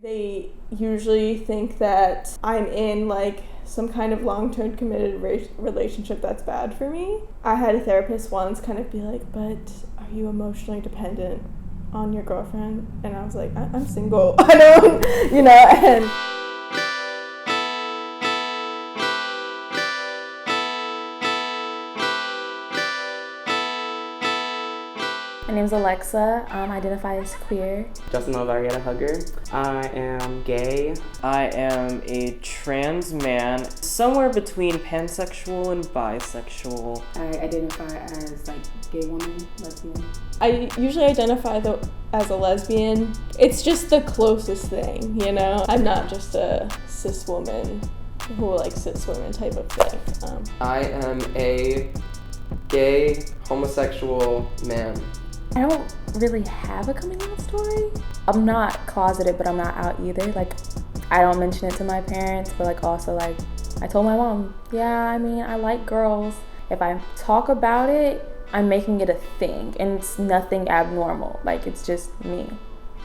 They usually think that I'm in like some kind of long-term committed relationship that's bad for me. I had a therapist once kind of be like, but are you emotionally dependent on your girlfriend? And I was like, I'm single. I don't, and My name's Alexa. I identify as queer. Justin Marietta Hugger. I am gay. I am a trans man, somewhere between pansexual and bisexual. I identify as gay woman, lesbian. I usually identify as a lesbian. It's just the closest thing, I'm not just a cis woman who likes cis women type of thing. I am a gay homosexual man. I don't really have a coming out story. I'm not closeted, but I'm not out either. I don't mention it to my parents, but also I told my mom, I like girls. If I talk about it, I'm making it a thing, and it's nothing abnormal. It's just me.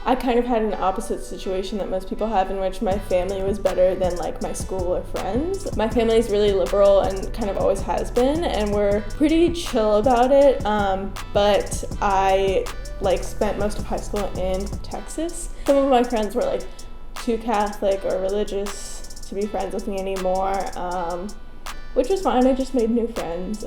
I kind of had an opposite situation that most people have, in which my family was better than my school or friends. My family's really liberal and kind of always has been, and we're pretty chill about it. But I spent most of high school in Texas. Some of my friends were too Catholic or religious to be friends with me anymore, which was fine. I just made new friends,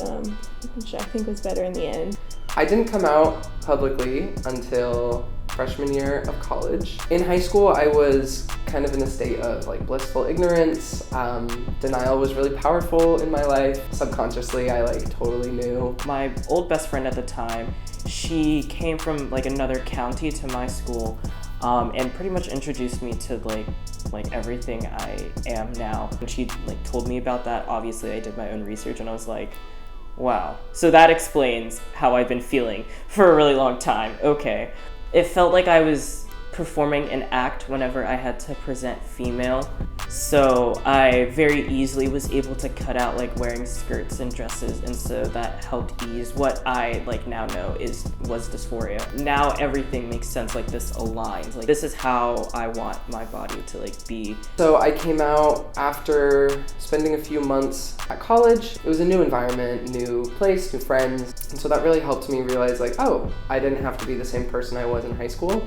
which I think was better in the end. I didn't come out publicly until freshman year of college. In high school, I was kind of in a state of blissful ignorance. Denial was really powerful in my life. Subconsciously, I totally knew. My old best friend at the time, she came from another county to my school, and pretty much introduced me to everything I am now. When she told me about that, obviously I did my own research, and I was like, wow. So that explains how I've been feeling for a really long time. Okay. It felt like I was performing an act whenever I had to present female, so I very easily was able to cut out wearing skirts and dresses, and so that helped ease what I now know was dysphoria. Now everything makes sense, this aligns. This is how I want my body to be. So I came out after spending a few months at college. It was a new environment, new place, new friends, and so that really helped me realize oh, I didn't have to be the same person I was in high school.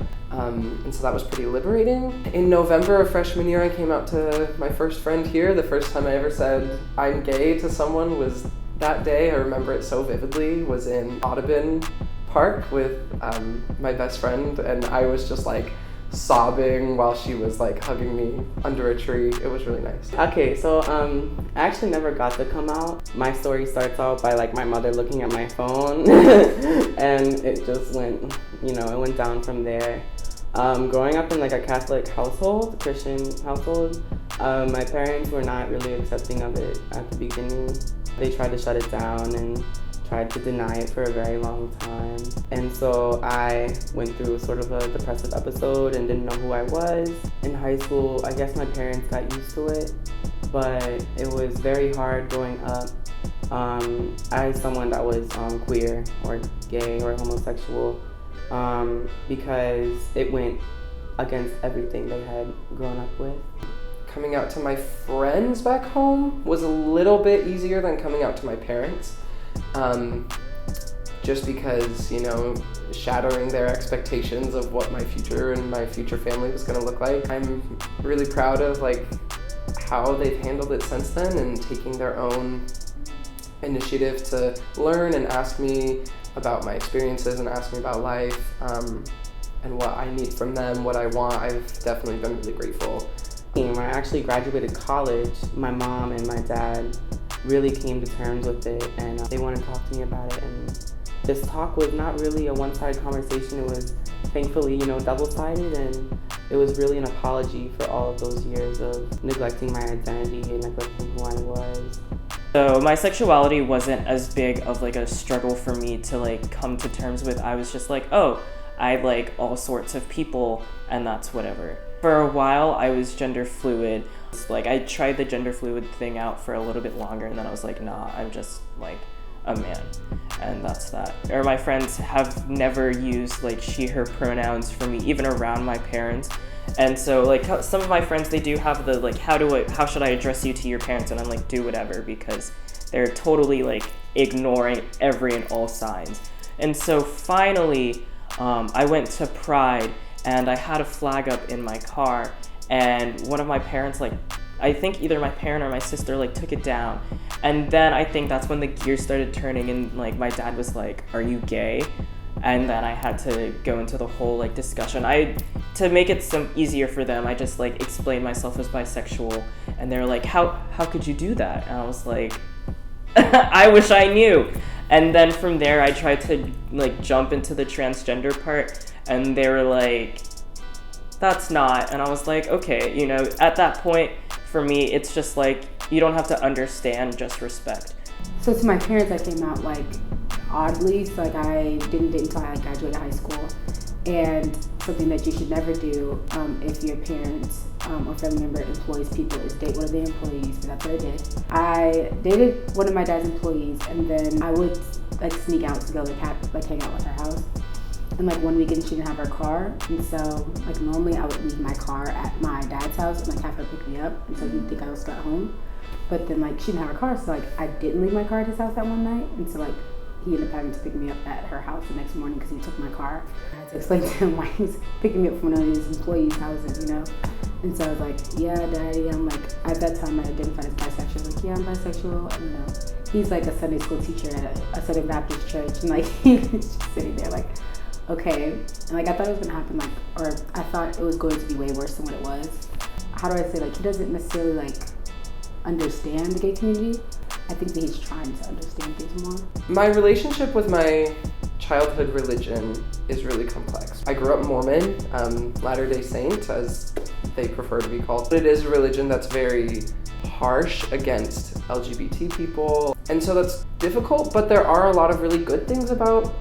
And so that was pretty liberating. In November of freshman year, I came out to my first friend here. The first time I ever said I'm gay to someone was that day. I remember it so vividly. Was in Audubon Park with my best friend, and I was just sobbing while she was hugging me under a tree. It was really nice. Okay, so I actually never got to come out. My story starts out by my mother looking at my phone and it just went, it went down from there. Growing up in a Catholic household, Christian household, my parents were not really accepting of it at the beginning. They tried to shut it down and tried to deny it for a very long time. And so I went through sort of a depressive episode and didn't know who I was. In high school, I guess my parents got used to it, but it was very hard growing up as someone that was queer or gay or homosexual, because it went against everything they had grown up with. Coming out to my friends back home was a little bit easier than coming out to my parents. Just because, shattering their expectations of what my future and my future family was going to look like. I'm really proud of how they've handled it since then, and taking their own initiative to learn and ask me about my experiences and ask me about life, and what I need from them, what I want. I've definitely been really grateful. When I actually graduated college, my mom and my dad really came to terms with it, and they wanted to talk to me about it. And this talk was not really a one-sided conversation. It was thankfully, double-sided, and it was really an apology for all of those years of neglecting my identity and neglecting who I was. So my sexuality wasn't as big of a struggle for me to come to terms with. I was just oh, I like all sorts of people, and that's whatever. For a while, I was gender fluid. I tried the gender fluid thing out for a little bit longer, and then I was nah, I'm just a man, and that's that. Or my friends have never used she, her pronouns for me, even around my parents. And so like some of my friends, they do have the like, how should I address you to your parents? And I'm like, do whatever, because they're totally like ignoring every and all signs. And so finally, I went to Pride and I had a flag up in my car, and one of my parents, like, I think either my parent or my sister like took it down. And then I think that's when the gears started turning, and like my dad was like, are you gay? And then I had to go into the whole like discussion. To make it some easier for them, I just like explained myself as bisexual, and they're like, how could you do that? And I was like, I wish I knew. And then from there I tried to like jump into the transgender part, and they were like, that's not. And I was like, okay, you know, at that point for me it's just like, you don't have to understand, just respect. So to my parents, I came out like oddly. So like I didn't date until I graduated high school, and something that you should never do if your parents or family member employs people is date one of their employees, because that's what I did. I dated one of my dad's employees, and then I would like sneak out to go like hang out with her house. And like one weekend she didn't have her car, and so like normally I would leave my car at my dad's house and like have her pick me up, and so he'd think I was still at home. But then like she didn't have her car, so like I didn't leave my car at his house that one night, and so like he ended up having to pick me up at her house the next morning because he took my car. I had to explain to him why he's picking me up from one of his employees' houses, you know. And so I was like, yeah, daddy, I'm like, at that time I identified as bisexual. Like, yeah, I'm bisexual, and, you know. He's like a Sunday school teacher at a Southern Baptist church, and like he's just sitting there like, okay. And like I thought it was gonna happen, like, or I thought it was going to be way worse than what it was. How do I say, like, he doesn't necessarily like understand the gay community. I think that he's trying to understand things more. My relationship with my childhood religion is really complex. I grew up Mormon, Latter-day Saint, as they prefer to be called. But it is a religion that's very harsh against LGBT people. And so that's difficult, but there are a lot of really good things about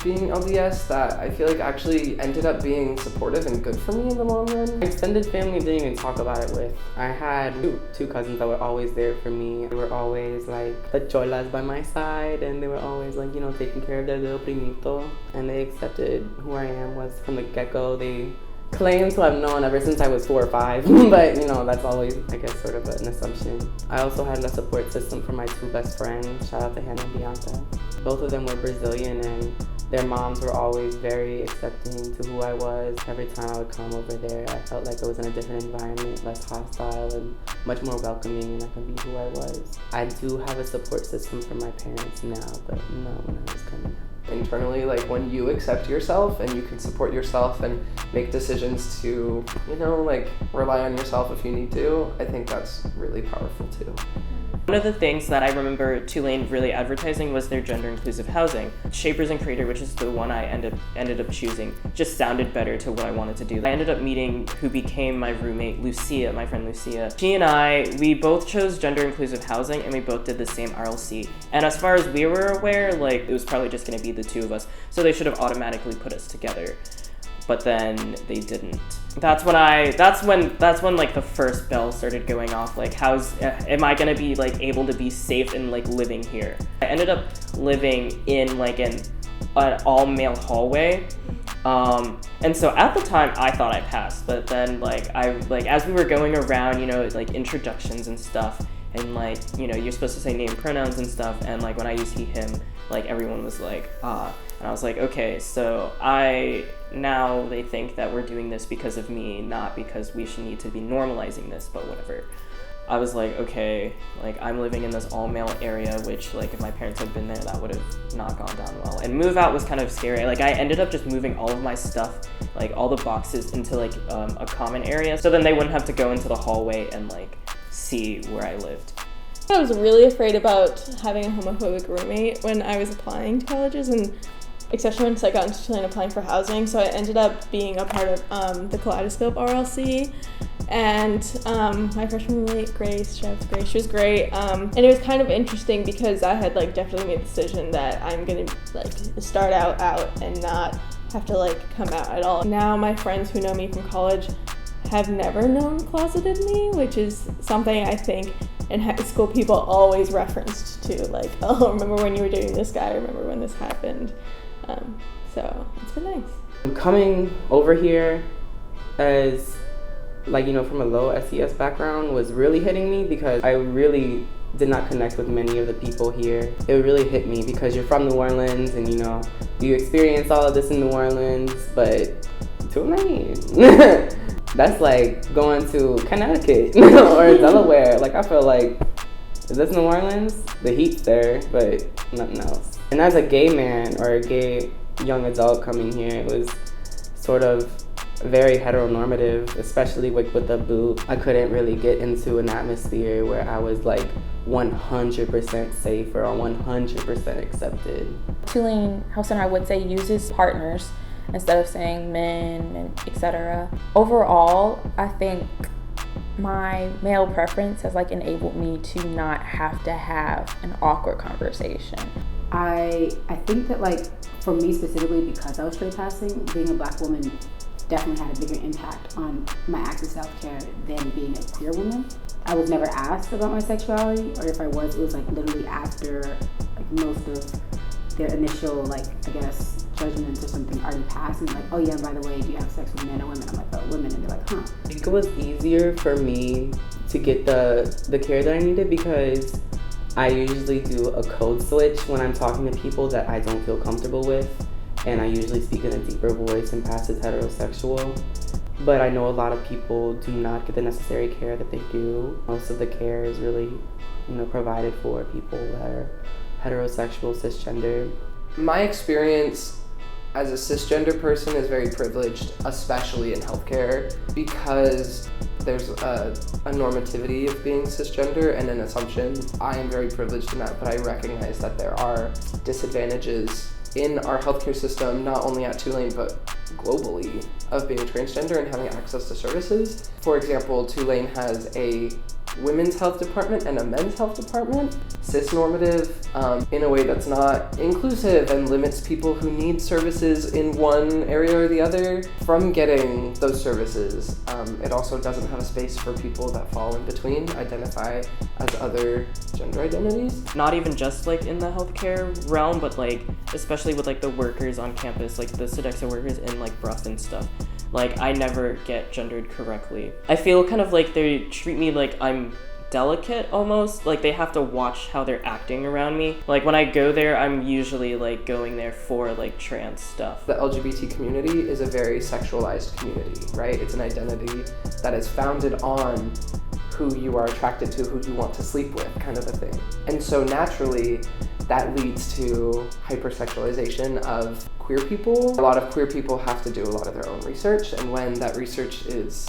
being LDS that I feel like actually ended up being supportive and good for me in the long run. My extended family didn't even talk about it with. I had two cousins that were always there for me. They were always like the cholas by my side, and they were always like, you know, taking care of their little primito. And they accepted who I am was from the get-go. They claim to have known ever since I was 4 or 5, but you know, that's always, I guess, sort of an assumption. I also had a support system for my 2 best friends. Shout out to Hannah and Bianca. Both of them were Brazilian, and their moms were always very accepting to who I was. Every time I would come over there, I felt like I was in a different environment, less hostile and much more welcoming, and I could be who I was. I do have a support system for my parents now, but not when I was coming out. Internally, like when you accept yourself and you can support yourself and make decisions to, you know, like rely on yourself if you need to, I think that's really powerful too. One of the things that I remember Tulane really advertising was their gender inclusive housing. Shapers and Creator, which is the one I ended up choosing, just sounded better to what I wanted to do. I ended up meeting who became my roommate, Lucia, my friend Lucia. She and we both chose gender inclusive housing, and we both did the same RLC. And as far as we were aware, like, it was probably just gonna be the 2 of us, so they should have automatically put us together. But then they didn't. That's when like the first bell started going off, like am I gonna be like able to be safe and like living here? I ended up living in like an all male hallway, and so at the time I thought I passed, but then as we were going around, you know, like introductions and stuff, and like, you know, you're supposed to say name pronouns and stuff, and like when I used he, him, like everyone was like, ah. And I was like, okay, so now they think that we're doing this because of me, not because we should need to be normalizing this, but whatever. I was like, okay, like I'm living in this all male area, which like if my parents had been there, that would have not gone down well. And move out was kind of scary. Like I ended up just moving all of my stuff, like all the boxes, into like a common area, so then they wouldn't have to go into the hallway and like see where I lived. I was really afraid about having a homophobic roommate when I was applying to colleges, and especially once I got into Tulane applying for housing. So I ended up being a part of the Kaleidoscope RLC, and my freshman roommate, Grace, shout out to Grace, she was great, and it was kind of interesting because I had like definitely made the decision that I'm gonna like start out and not have to like come out at all. Now my friends who know me from college have never known closeted me, which is something I think in high school people always referenced to, like, oh, remember when you were dating this guy, remember when this happened. So it's been nice. Coming over here as like, you know, from a low SES background was really hitting me, because I really did not connect with many of the people here. It really hit me because you're from New Orleans and, you know, you experience all of this in New Orleans, but Tulane, that's like going to Connecticut or Delaware. Like, I feel like, is this New Orleans? The heat's there, but nothing else. And as a gay man or a gay young adult coming here, it was sort of very heteronormative, especially with the boot. I couldn't really get into an atmosphere where I was like 100% safe or 100% accepted. Tulane Health Center, I would say, uses partners instead of saying men and etc. Overall, I think my male preference has like enabled me to not have to have an awkward conversation. I think that, like, for me specifically, because I was straight passing, being a Black woman definitely had a bigger impact on my access to healthcare than being a queer woman. I was never asked about my sexuality, or if I was, it was like literally after like most of their initial, like, I guess, judgments or something already passed, and like, oh yeah, by the way, do you have sex with men or women? I'm like, oh, women. And they're like, huh. I think it was easier for me to get the care that I needed, because I usually do a code switch when I'm talking to people that I don't feel comfortable with, and I usually speak in a deeper voice and pass as heterosexual. But I know a lot of people do not get the necessary care that they do. Most of the care is really, you know, provided for people that are heterosexual, cisgender. My experience as a cisgender person is very privileged, especially in healthcare, because there's a normativity of being cisgender and an assumption. I am very privileged in that, but I recognize that there are disadvantages in our healthcare system, not only at Tulane, but globally, of being transgender and having access to services. For example, Tulane has a women's health department and a men's health department, cisnormative, in a way that's not inclusive and limits people who need services in one area or the other from getting those services. It also doesn't have a space for people that fall in between, identify as other gender identities. Not even just like in the healthcare realm, but like especially with like the workers on campus, like the Sodexo workers in like Bruff and stuff. Like, I never get gendered correctly. I feel kind of like they treat me like I'm delicate almost. Like, they have to watch how they're acting around me. Like, when I go there, I'm usually like going there for like trans stuff. The LGBT community is a very sexualized community, right? It's an identity that is founded on who you are attracted to, who you want to sleep with, kind of a thing. And so naturally, that leads to hypersexualization of queer people. A lot of queer people have to do a lot of their own research, and when that research is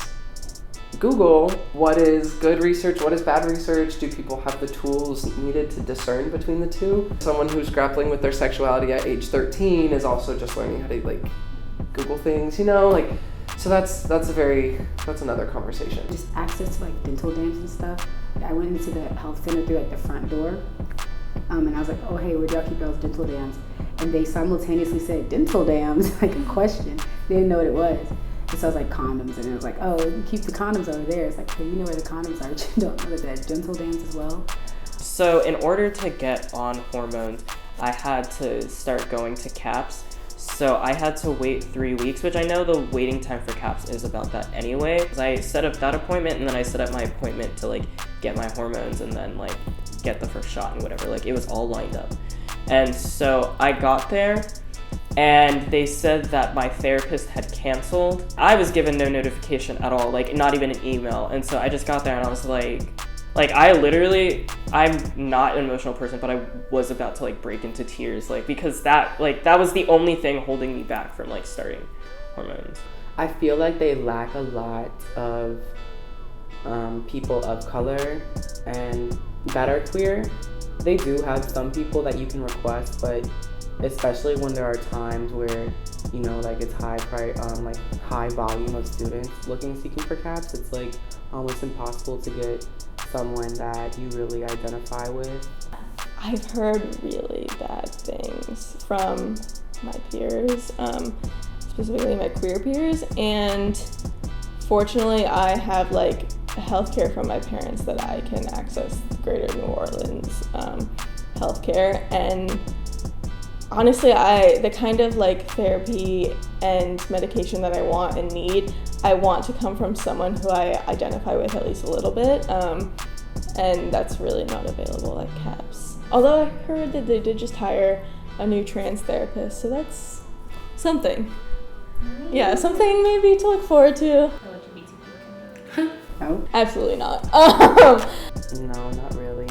Google, what is good research, what is bad research? Do people have the tools needed to discern between the two? Someone who's grappling with their sexuality at age 13 is also just learning how to like Google things, you know, like, so that's another conversation. Just access to like dental dams and stuff. I went into the health center through like the front door, and I was like, oh hey, where do y'all keep y'all's dental dams? And they simultaneously said dental dams, like a question. They didn't know what it was. And so I was like, condoms, and it was like, oh, you keep the condoms over there. It's like, hey, you know where the condoms are, but you don't know that there's dental dams as well. So in order to get on hormones, I had to start going to CAPS. So I had to wait 3 weeks, which I know the waiting time for CAPS is about that anyway. I set up that appointment, and then I set up my appointment to like get my hormones and then like get the first shot and whatever. Like, it was all lined up. And so I got there, and they said that my therapist had canceled. I was given no notification at all, like not even an email. And so I just got there and I was like I'm not an emotional person, but I was about to like break into tears, like, because that was the only thing holding me back from like starting hormones. I feel like they lack a lot of people of color and that are queer. They do have some people that you can request, but especially when there are times where, you know, like it's high volume of students seeking for CAPS, it's like almost impossible to get someone that you really identify with. I've heard really bad things from my peers, specifically my queer peers, and fortunately I have like healthcare from my parents that I can access Greater New Orleans healthcare, and honestly the kind of like therapy and medication that I want and need, I want to come from someone who I identify with at least a little bit, and that's really not available at CAPS. Although I heard that they did just hire a new trans therapist, so that's something. Yeah, something maybe to look forward to. No. Absolutely not. No, not really.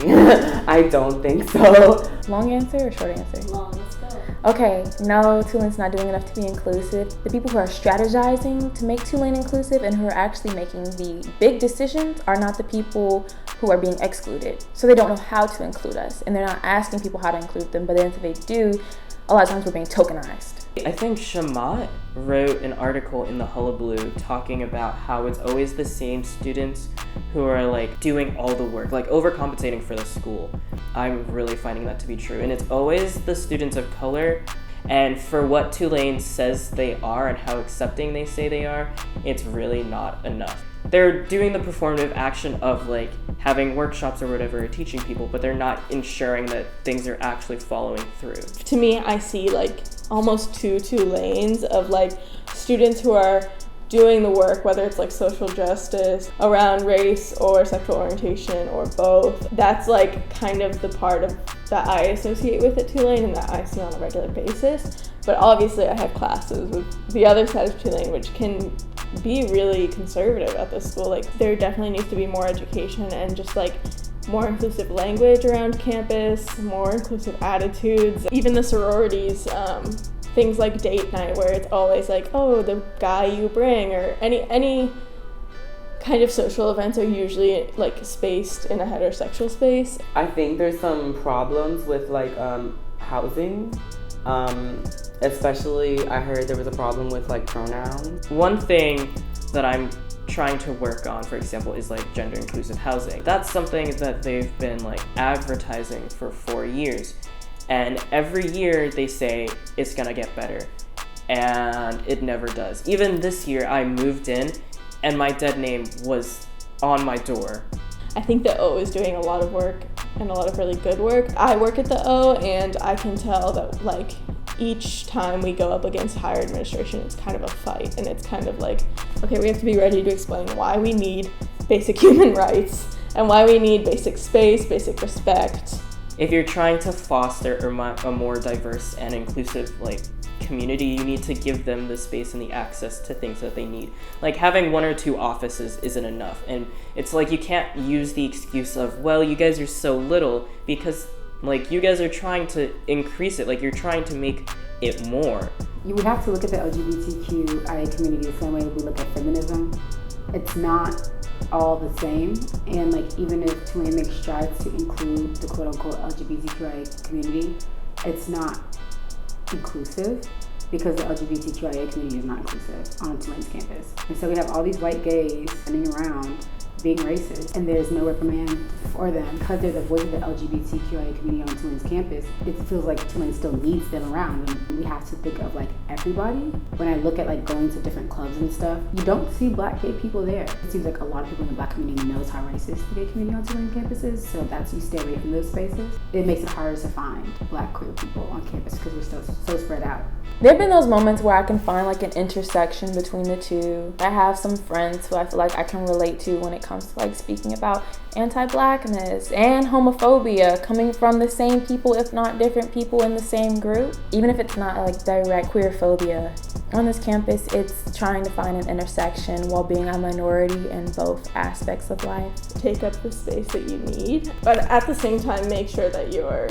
I don't think so. Long answer or short answer? Long, let's go. Okay, no, Tulane's not doing enough to be inclusive. The people who are strategizing to make Tulane inclusive and who are actually making the big decisions are not the people who are being excluded. So they don't know how to include us, and they're not asking people how to include them, but then if they do, a lot of times we're being tokenized. I think Shamat wrote an article in the Hullabaloo talking about how it's always the same students who are like doing all the work, like overcompensating for the school. I'm really finding that to be true. And it's always the students of color. And for what Tulane says they are and how accepting they say they are, it's really not enough. They're doing the performative action of like having workshops or whatever, teaching people, but they're not ensuring that things are actually following through. To me, I see like almost two lanes of like students who are doing the work, whether it's like social justice around race or sexual orientation or both. That's like kind of the part of that I associate with at Tulane and that I see on a regular basis. But obviously I have classes with the other side of Tulane, which can be really conservative at this school. Like there definitely needs to be more education and just like more inclusive language around campus, more inclusive attitudes. Even the sororities, things like date night where it's always like, oh, the guy you bring, or any kind of social events are usually like spaced in a heterosexual space. I think there's some problems with like housing. Especially I heard there was a problem with like pronouns. One thing that I'm trying to work on, for example, is like gender inclusive housing. That's something that they've been like advertising for 4 years. And every year they say it's gonna get better, and it never does. Even this year I moved in and my dead name was on my door. I think the O is doing a lot of work and a lot of really good work. I work at the O and I can tell that like each time we go up against higher administration, it's kind of a fight, and it's kind of like, okay, we have to be ready to explain why we need basic human rights and why we need basic space, basic respect. If you're trying to foster a more diverse and inclusive like community, you need to give them the space and the access to things that they need. Like having 1 or 2 offices isn't enough, and it's like you can't use the excuse of, well, you guys are so little, because like you guys are trying to increase it, like you're trying to make it more. You would have to look at the LGBTQIA community the same way we look at feminism. It's not all the same, and like even if Tulane makes strides to include the quote-unquote LGBTQIA community, it's not inclusive because the LGBTQIA community is not inclusive on Tulane's campus. And so we have all these white gays running around being racist, and there's no reprimand for them because they're the voice of the LGBTQIA community on Tulane's campus. It feels like Tulane still needs them around, and we have to think of like everybody. When I look at like going to different clubs and stuff, you don't see black gay people there. It seems like a lot of people in the black community knows how racist the gay community on Tulane campus is, so that's, you stay away from those spaces. It makes it harder to find black queer people on campus because we're still so spread out. There have been those moments where I can find like an intersection between the two. I have some friends who I feel like I can relate to when it comes to like speaking about anti-blackness and homophobia coming from the same people, if not different people in the same group. Even if it's not like direct queer phobia. On this campus, it's trying to find an intersection while being a minority in both aspects of life. Take up the space that you need, but at the same time make sure that you're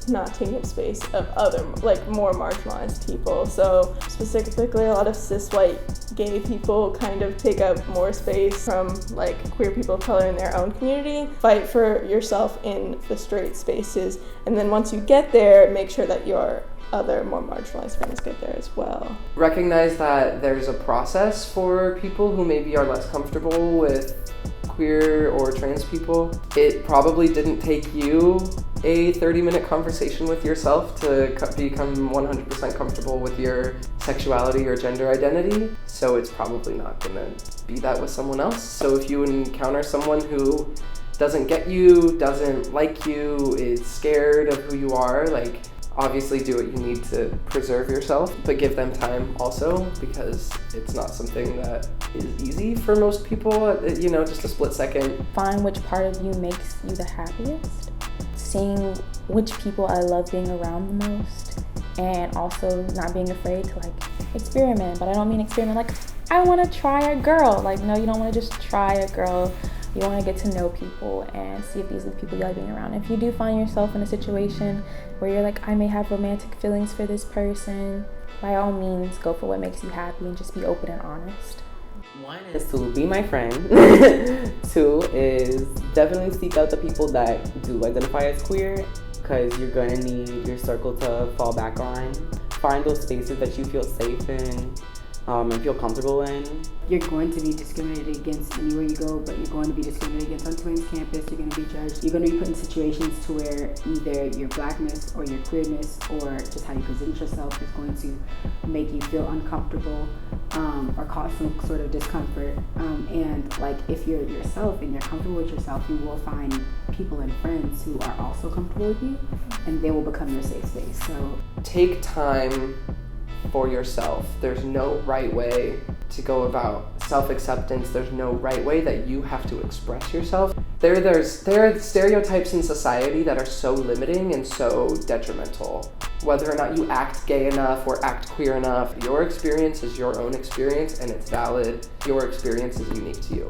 not taking up space of other, like, more marginalized people. So specifically, a lot of cis white gay people kind of take up more space from like queer people of color in their own community. Fight for yourself in the straight spaces, and then once you get there, make sure that your other more marginalized friends get there as well. Recognize that there's a process for people who maybe are less comfortable with queer or trans people. It probably didn't take you a 30-minute conversation with yourself to become 100% comfortable with your sexuality or gender identity, so it's probably not gonna be that with someone else. So if you encounter someone who doesn't get you, doesn't like you, is scared of who you are, like, Obviously do what you need to preserve yourself, but give them time also, because it's not something that is easy for most people, you know, just a split second. Find which part of you makes you the happiest. Seeing which people I love being around the most, and also not being afraid to like experiment. But I don't mean experiment like I want to try a girl. Like, no, you don't want to just try a girl. You want to get to know people and see if these are the people you like being around. If you do find yourself in a situation where you're like, I may have romantic feelings for this person, by all means, go for what makes you happy and just be open and honest. One is to be my friend. Two is definitely seek out the people that do identify as queer, because you're going to need your circle to fall back on. Find those spaces that you feel safe in and feel comfortable in. You're going to be discriminated against anywhere you go, but you're going to be discriminated against on Tulane's campus. You're going to be judged. You're going to be put in situations to where either your blackness or your queerness or just how you present yourself is going to make you feel uncomfortable or cause some sort of discomfort. And like if you're yourself and you're comfortable with yourself, you will find people and friends who are also comfortable with you, and they will become your safe space. So take time for yourself. There's no right way to go about self-acceptance. There's no right way that you have to express yourself. There are stereotypes in society that are so limiting and so detrimental. Whether or not you act gay enough or act queer enough, your experience is your own experience and it's valid. Your experience is unique to you.